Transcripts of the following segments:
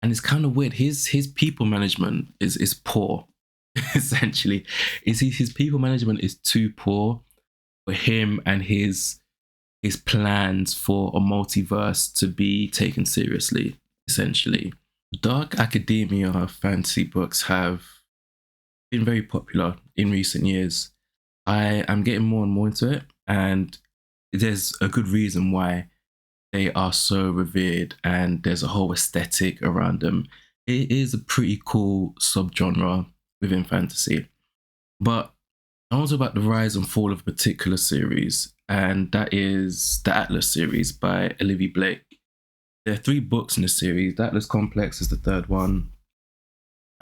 and it's kind of weird. His people management is poor. Essentially, is his people management is too poor for him and his plans for a multiverse to be taken seriously. Essentially, dark academia fantasy books have been very popular in recent years. I am getting more and more into it, and there's a good reason why they are so revered, and there's a whole aesthetic around them. It is a pretty cool subgenre within fantasy. But I want to talk about the rise and fall of a particular series, and that is the Atlas series by Olivie Blake. There are three books in the series. The Atlas Complex is the third one,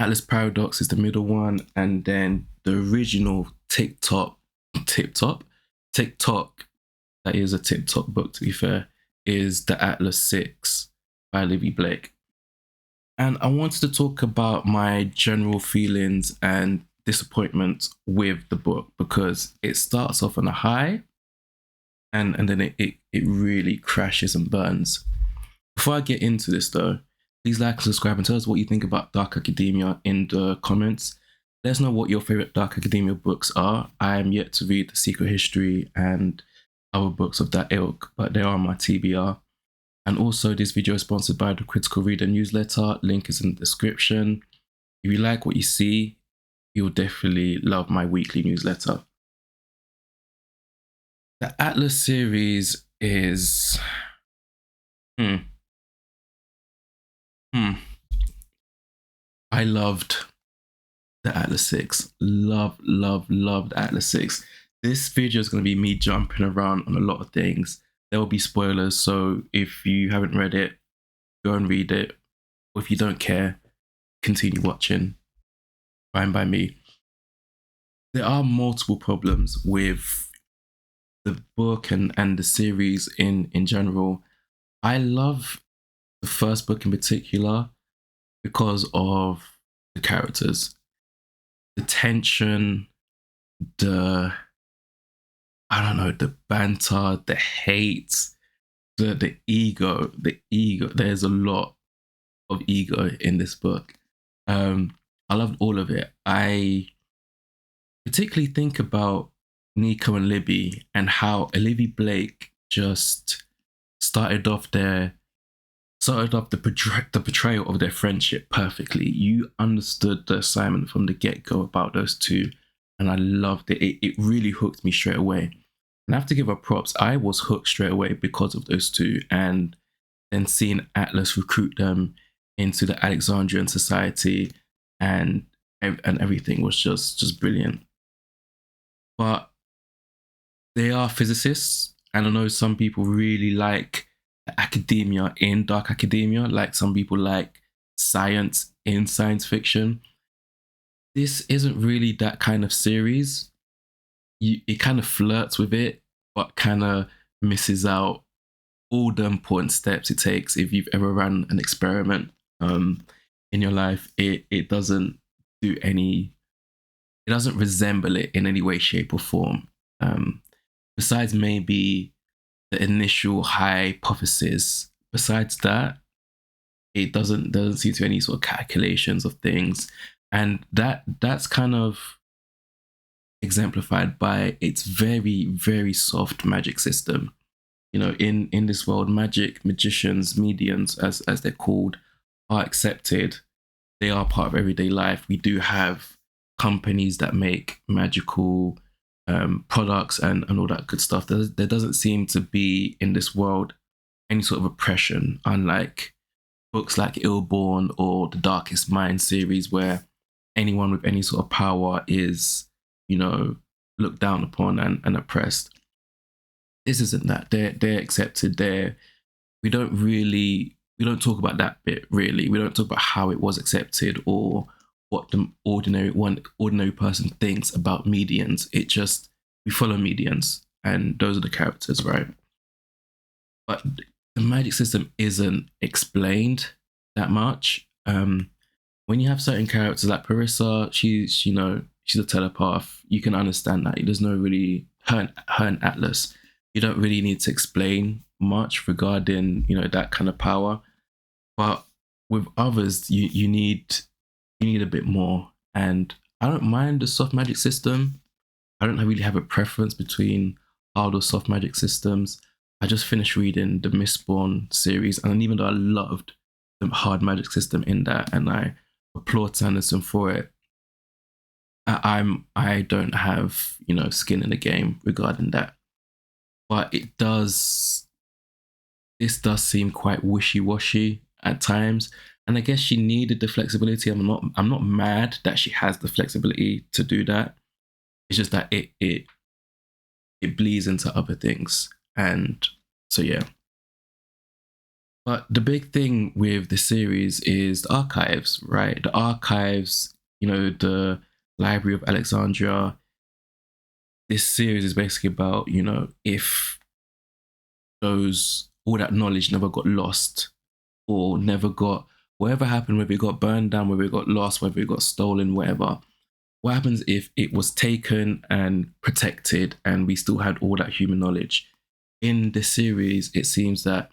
Atlas Paradox is the middle one, and then the original TikTok, that is a TikTok book to be fair, is the Atlas 6 by Olivie Blake. And I wanted to talk about my general feelings and disappointment with the book because it starts off on a high and then it really crashes and burns. Before I get into this though, please like and subscribe and tell us what you think about Dark Academia in the comments. Let us know what your favorite Dark Academia books are. I am yet to read The Secret History and other books of that ilk, but they are on my TBR. And also, this video is sponsored by the Critical Reader newsletter. Link is in the description. If you like what you see, you'll definitely love my weekly newsletter. The Atlas series is... I loved the Atlas 6. Loved Atlas 6. This video is going to be me jumping around on a lot of things. There will be spoilers, so if you haven't read it, go and read it. Or if you don't care, continue watching. Fine by me. There are multiple problems with the book and the series in general. I love the first book in particular because of the characters. The tension, the banter, the hate, the ego. There's a lot of ego in this book. I loved all of it. I particularly think about Nico and Libby and how Olivie Blake just started off the portrayal of their friendship perfectly. You understood the assignment from the get-go about those two, and I loved it. It really hooked me straight away. And I have to give her props. I was hooked straight away because of those two, and then seeing Atlas recruit them into the Alexandrian Society and everything was just brilliant. But they are physicists, and I know some people really like academia in Dark Academia, like some people like science in science fiction. This isn't really that kind of series. It kind of flirts with it, but kind of misses out all the important steps it takes. If you've ever run an experiment in your life, it doesn't resemble it in any way, shape, or form. Besides maybe the initial hypothesis, besides that, it doesn't seem to any sort of calculations of things, and that's kind of exemplified by its very, very soft magic system. You know, in this world, magicians, mediums, as they're called, are accepted. They are part of everyday life. We do have companies that make magical products and all that good stuff. There doesn't seem to be in this world any sort of oppression, unlike books like Illborn or the Darkest Mind series, where anyone with any sort of power is, you know, looked down upon and oppressed. This isn't that. They're accepted. We don't talk about that bit really. We don't talk about how it was accepted or what the ordinary person thinks about medians. We follow medians, and those are the characters, right? But the magic system isn't explained that much. When you have certain characters like Parissa, she's a telepath. You can understand that. There's no really her and Atlas. You don't really need to explain much regarding that kind of power. But with others, you need a bit more. And I don't mind the soft magic system. I don't really have a preference between hard or soft magic systems. I just finished reading the Mistborn series, and even though I loved the hard magic system in that, and I applaud Sanderson for it, I don't have skin in the game regarding that. But this does seem quite wishy washy at times, and I guess she needed the flexibility. I'm not mad that she has the flexibility to do that. It's just that it bleeds into other things, and so yeah. But the big thing with the series is the archives, right? The archives, the Library of Alexandria. This series is basically about, if all that knowledge never got lost or never got, whatever happened, whether it got burned down, whether it got lost, whether it got stolen, whatever. What happens if it was taken and protected and we still had all that human knowledge? In the series, it seems that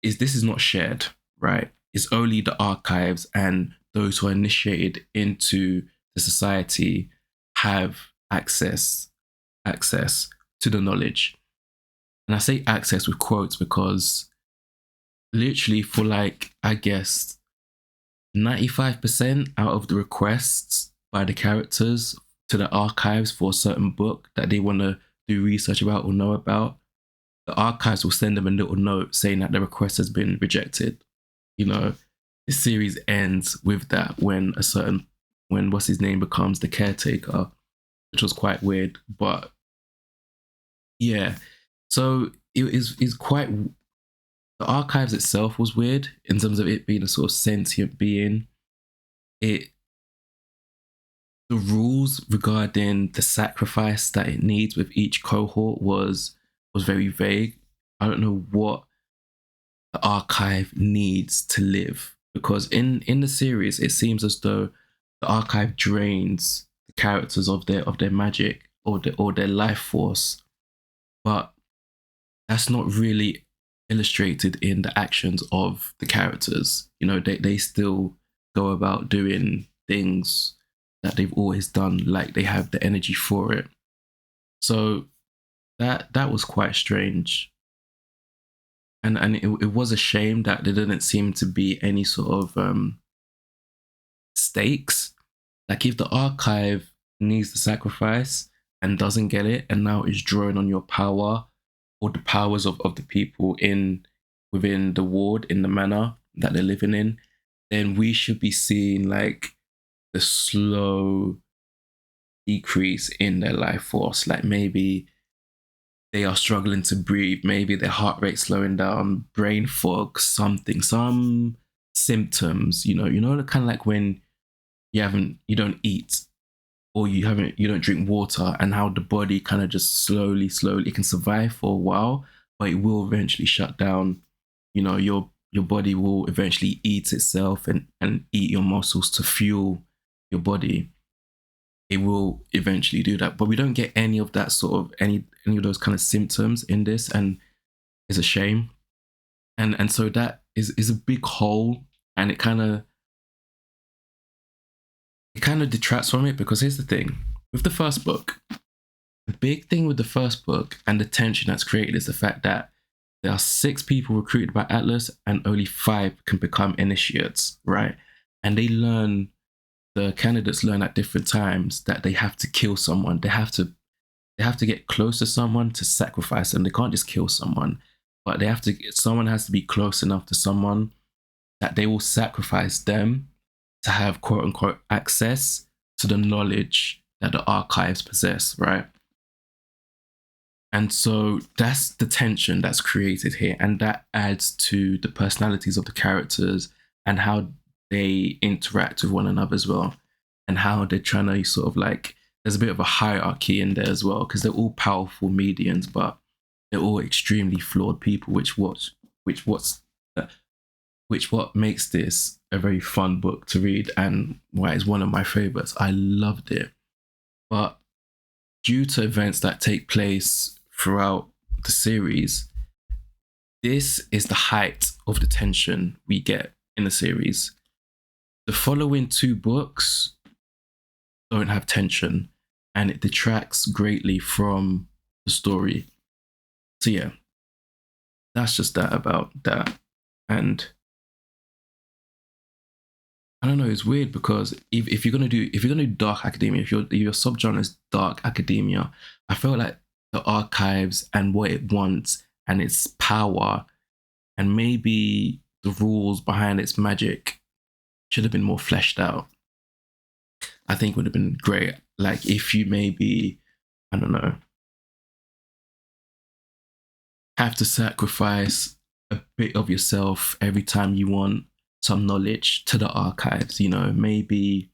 this is not shared, right? It's only the archives and those who are initiated into the society have access to the knowledge. And I say access with quotes because literally for like, I guess 95% out of the requests by the characters to the archives for a certain book that they want to do research about or know about, the archives will send them a little note saying that the request has been rejected. The series ends with that when what's his name becomes the caretaker, which was quite weird. But yeah, so it's quite, the archives itself was weird in terms of it being a sort of sentient being. The rules regarding the sacrifice that it needs with each cohort was very vague. I don't know what the archive needs to live, because in the series it seems as though the archive drains the characters of their magic or their life force, but that's not really illustrated in the actions of the characters. They still go about doing things that they've always done, like they have the energy for it. So that was quite strange. And it was a shame that there didn't seem to be any sort of stakes. Like if the archive needs the sacrifice and doesn't get it, and now is drawing on your power or the powers of the people within the ward, in the manor that they're living in, then we should be seeing like the slow decrease in their life force. Like maybe they are struggling to breathe, maybe their heart rate slowing down, brain fog, something, some symptoms, kind of like when you don't eat or you don't drink water, and how the body kind of just slowly it can survive for a while, but it will eventually shut down. Your body will eventually eat itself and eat your muscles to fuel your body. It will eventually do that, but we don't get any of that sort of any of those kind of symptoms in this, and it's a shame. And so that is a big hole, and it kind of detracts from it, because here's the thing with the first book. The big thing with the first book and the tension that's created is the fact that there are 6 people recruited by Atlas and only 5 can become initiates, right? And the candidates learn at different times that they have to kill someone. They have to get close to someone to sacrifice them. They can't just kill someone, but someone has to be close enough to someone that they will sacrifice them to have quote unquote access to the knowledge that the archives possess, right? And so that's the tension that's created here, and that adds to the personalities of the characters and how they interact with one another as well, and how they're trying to sort of like, there's a bit of a hierarchy in there as well, because they're all powerful medians, but they're all extremely flawed people, which what makes this a very fun book to read, and why it's one of my favorites. I loved it. But due to events that take place throughout the series, this is the height of the tension we get in the series. The following 2 books don't have tension, and it detracts greatly from the story. So yeah, that's just that about that. And I don't know, it's weird because if you're gonna do dark academia, if your subgenre is dark academia, I feel like the archives and what it wants and its power and maybe the rules behind its magic should have been more fleshed out. I think would have been great. Like if you maybe, I don't know, have to sacrifice a bit of yourself every time you want some knowledge to the archives, you know, maybe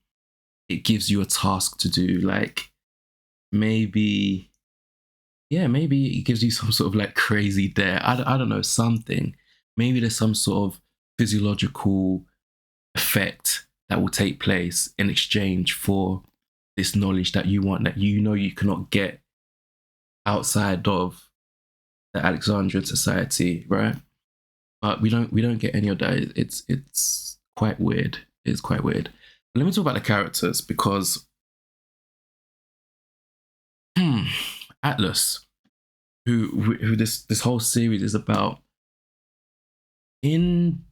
it gives you a task to do, like maybe it gives you some sort of like crazy dare. I don't know, something. Maybe there's some sort of physiological effect that will take place in exchange for this knowledge that you want, that you know you cannot get outside of the Alexandrian society, right? But we don't get any of that. It's quite weird. It's quite weird. But let me talk about the characters because Atlas, who this whole series is about, in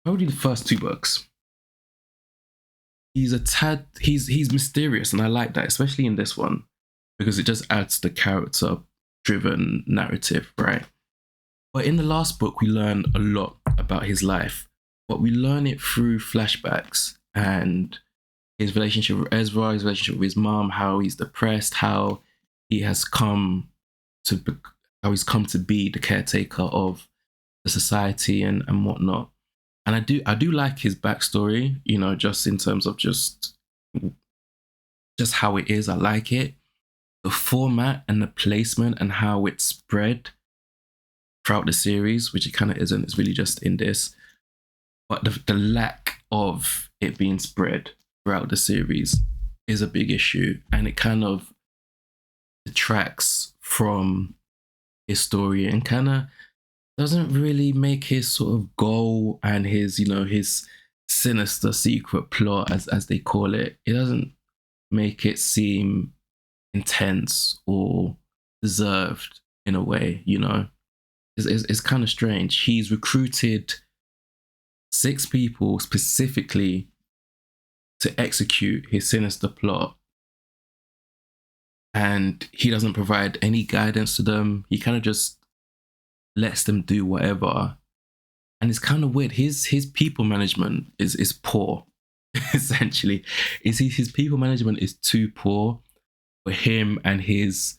probably the first 2 books, he's mysterious, and I like that, especially in this one, because it just adds the character-driven narrative, right? But in the last book, we learn a lot about his life, but we learn it through flashbacks and his relationship with Ezra, his relationship with his mom, how he's depressed, how he's come to be the caretaker of the society and whatnot. And I do like his backstory, you know, just in terms of just how it is. I like it. The format and the placement and how it's spread throughout the series, which it kind of isn't. It's really just in this. But the lack of it being spread throughout the series is a big issue, and it kind of detracts from his story and kind of doesn't really make his sort of goal and his, you know, his sinister secret plot, as they call it. It doesn't make it seem intense or deserved in a way, you know. It's kind of strange. He's recruited 6 people specifically to execute his sinister plot, and he doesn't provide any guidance to them. He kind of just lets them do whatever, and it's kind of weird. His people management is poor. Essentially, his people management is too poor for him and his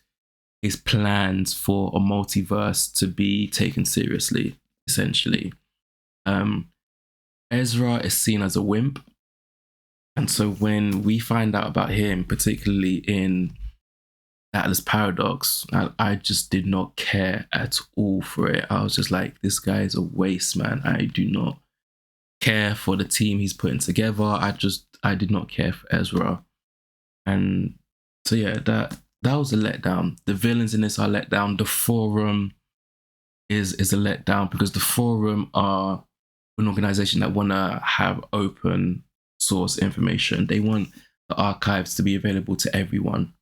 plans for a multiverse to be taken seriously. Essentially, Ezra is seen as a wimp, and so when we find out about him, particularly in Atlas Paradox, I just did not care at all for it. I was just like, this guy is a waste, man. I do not care for the team he's putting together. I did not care for Ezra. And so yeah, that was a letdown. The villains in this are let down. The Forum is a letdown because the Forum are an organization that want to have open source information. They want the archives to be available to everyone.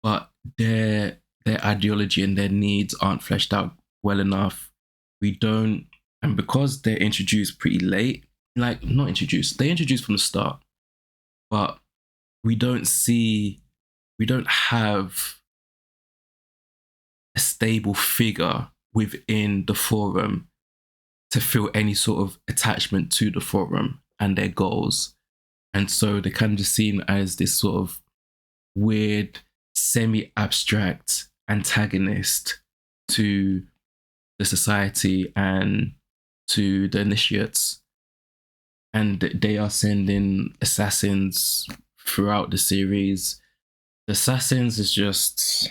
But their ideology and their needs aren't fleshed out well enough. And because they're introduced pretty late, like not introduced, they introduced from the start, but we don't have a stable figure within the Forum to feel any sort of attachment to the Forum and their goals. And so they kind of just seem as this sort of weird, semi-abstract antagonist to the society and to the initiates. And they are sending assassins throughout the series. The assassins is just...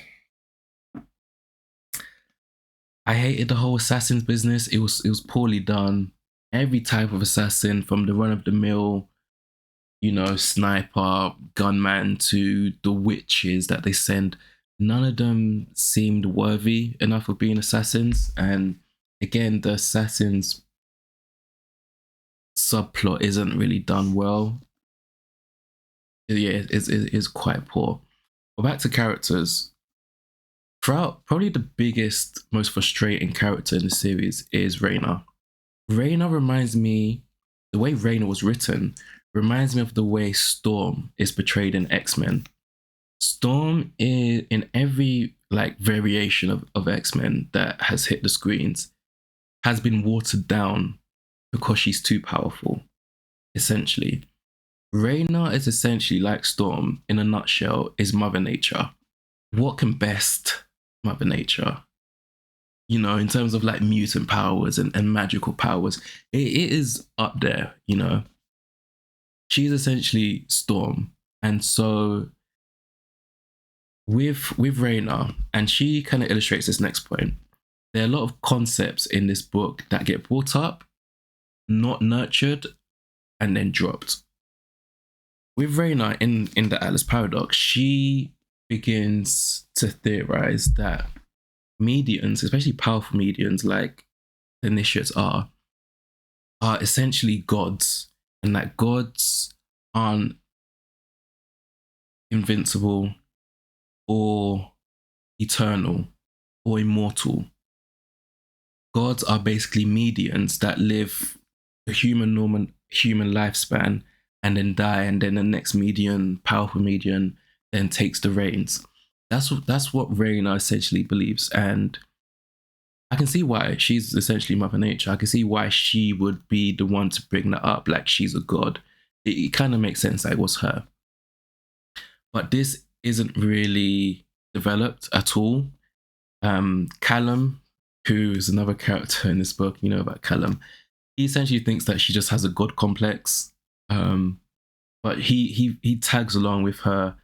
I hated the whole assassins business. It was poorly done. Every type of assassin, from the run-of-the-mill, you know, sniper, gunman, to the witches that they send, none of them seemed worthy enough of being assassins. And again, the assassins subplot isn't really done well. Yeah, it's quite poor. But back to characters. Throughout, probably the biggest, most frustrating character in the series is Reina. Reina reminds me, the way Reina was written reminds me of the way Storm is portrayed in X-Men. Storm is in every like variation of X-Men that has hit the screens has been watered down because she's too powerful, essentially. Reina is essentially like Storm in a nutshell, is Mother Nature. What can best Mother Nature? You know, in terms of like mutant powers and magical powers, it is up there, you know. She's essentially Storm. And so with Reina, and she kind of illustrates this next point, there are a lot of concepts in this book that get brought up, not nurtured, and then dropped. With Reina in the Atlas Paradox, she begins to theorize that medians, especially powerful medians like the initiates are essentially gods, and that gods aren't invincible or eternal or immortal. Gods are basically medians that live a normal human lifespan and then die, and then the next median, powerful median, then takes the reins. That's what Reina essentially believes, and I can see why. She's essentially Mother Nature. I can see why she would be the one to bring that up, like she's a god. It kind of makes sense that it was her. But this isn't really developed at all. Callum, who is another character in this book, you know about Callum, he essentially thinks that she just has a god complex. But he tags along with her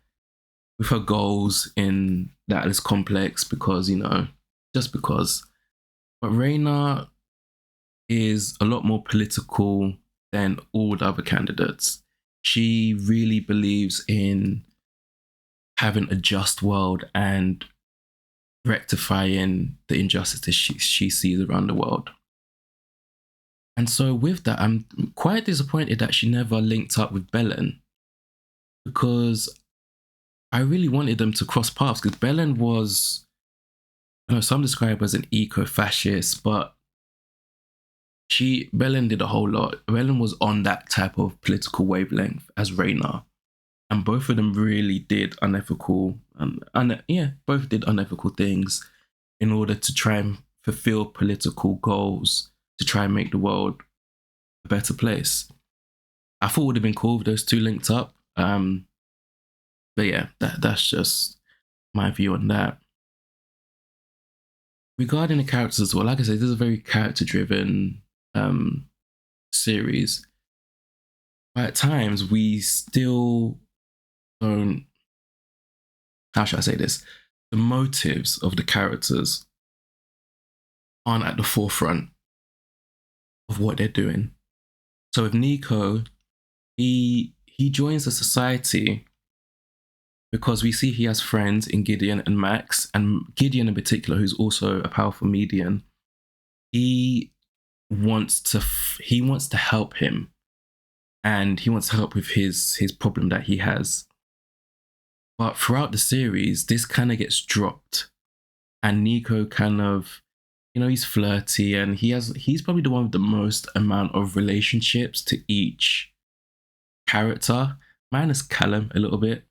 goals in the Atlas complex because, you know, just because. But Reina is a lot more political than all the other candidates. She really believes in having a just world and rectifying the injustices she sees around the world. And so with that, I'm quite disappointed that she never linked up with Belen, because I really wanted them to cross paths, because Belen was, you know, some describe her as an eco-fascist, but Belen did a whole lot. Belen was on that type of political wavelength as Reina, and both of them really did unethical, both did unethical things in order to try and fulfill political goals to try and make the world a better place. I thought it would have been cool if those two linked up. But yeah, that's just my view on that. Regarding the characters as well, like I said, this is a very character-driven series. But at times, we still don't. How should I say this? The motives of the characters aren't at the forefront of what they're doing. So with Nico, he joins the society because we see he has friends in Gideon and Max, and Gideon in particular, who's also a powerful median. He wants to help him, and he wants to help with his problem that he has. But throughout the series, this kind of gets dropped, and Nico kind of, you know, he's flirty, and he's probably the one with the most amount of relationships to each character, minus Callum a little bit.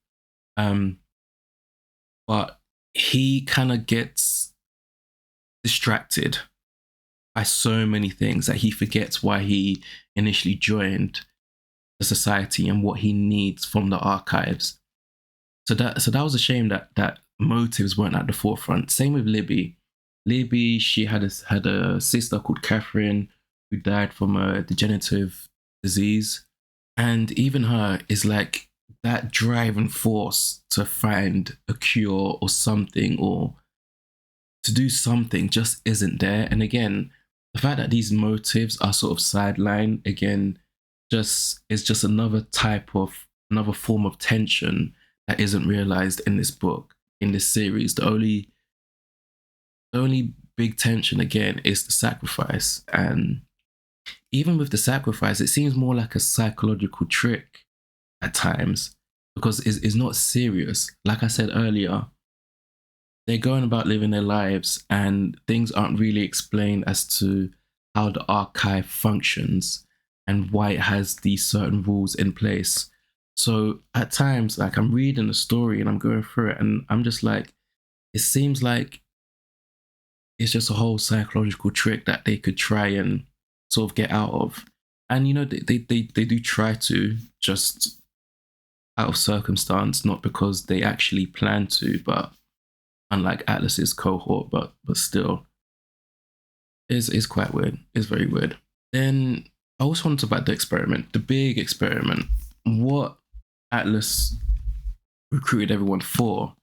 But he kind of gets distracted by so many things that he forgets why he initially joined the society and what he needs from the archives. So that was a shame that motives weren't at the forefront. Same with Libby. Libby, she had a sister called Catherine who died from a degenerative disease, and even her is like that driving force to find a cure or something, or to do something, just isn't there. And again, the fact that these motives are sort of sidelined again is just another form of tension that isn't realized in this book, in this series. The only big tension again is the sacrifice, and even with the sacrifice, it seems more like a psychological trick at times because it's not serious. Like I said earlier, they're going about living their lives and things aren't really explained as to how the archive functions and why it has these certain rules in place. So at times, like I'm reading the story and I'm going through it and I'm just like, it seems like it's just a whole psychological trick that they could try and sort of get out of. And you know, they do try to, just out of circumstance, not because they actually plan to, but unlike Atlas's cohort, but still, is quite weird. It's very weird. Then I also want to talk about the experiment, the big experiment, what Atlas recruited everyone for,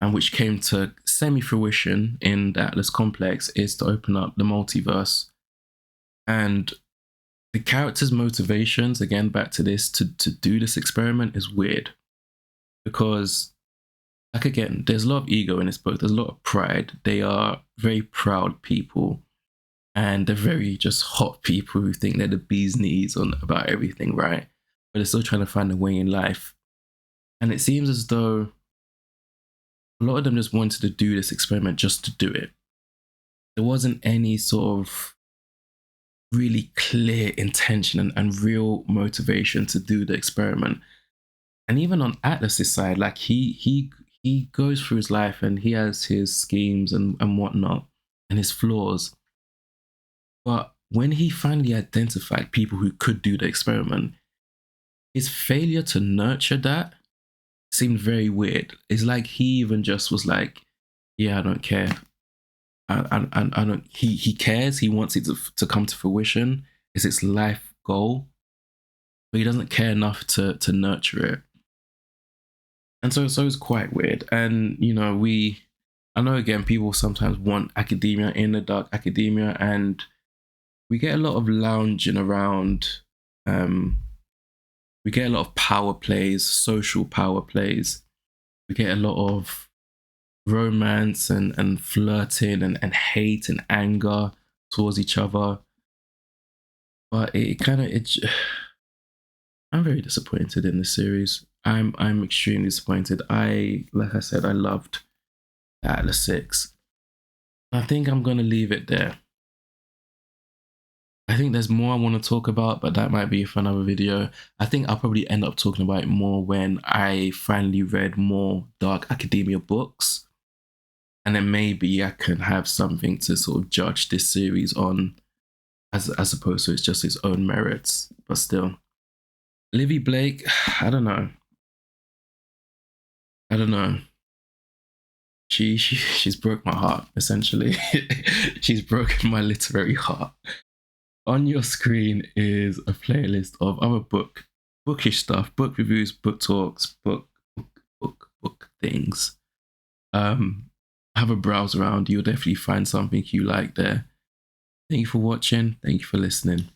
and which came to semi-fruition in the Atlas complex, is to open up the multiverse. And the characters' motivations, again, back to this, to do this experiment is weird. Because, like, again, there's a lot of ego in this book. There's a lot of pride. They are very proud people. And they're very just hot people who think they're the bee's knees on about everything, right? But they're still trying to find a way in life. And it seems as though a lot of them just wanted to do this experiment just to do it. There wasn't any sort of really clear intention and real motivation to do the experiment. And even on Atlas's side, like he goes through his life and he has his schemes and whatnot and his flaws. But when he finally identified people who could do the experiment, his failure to nurture that seemed very weird. It's like he even just was like, yeah, I don't care. I don't, he cares. He wants it to come to fruition. It's its life goal, but he doesn't care enough to nurture it. And so it's quite weird. And, you know, I know again, people sometimes want academia, in the dark academia, and we get a lot of lounging around. We get a lot of power plays, social power plays. We get a lot of romance and flirting and hate and anger towards each other. But I'm very disappointed in this series. I'm extremely disappointed. Like I said, I loved Atlas 6. I think I'm gonna leave it there. I think there's more I want to talk about, but that might be for another video. I think I'll probably end up talking about it more when I finally read more dark academia books. And then maybe I can have something to sort of judge this series on, as opposed to it's just its own merits. But still, Olivie Blake, I don't know. She's broke my heart, essentially. She's broken my literary heart. On your screen is a playlist of other bookish stuff, book reviews, book talks, book things. Have a browse around. You'll definitely find something you like there. Thank you for watching. Thank you for listening.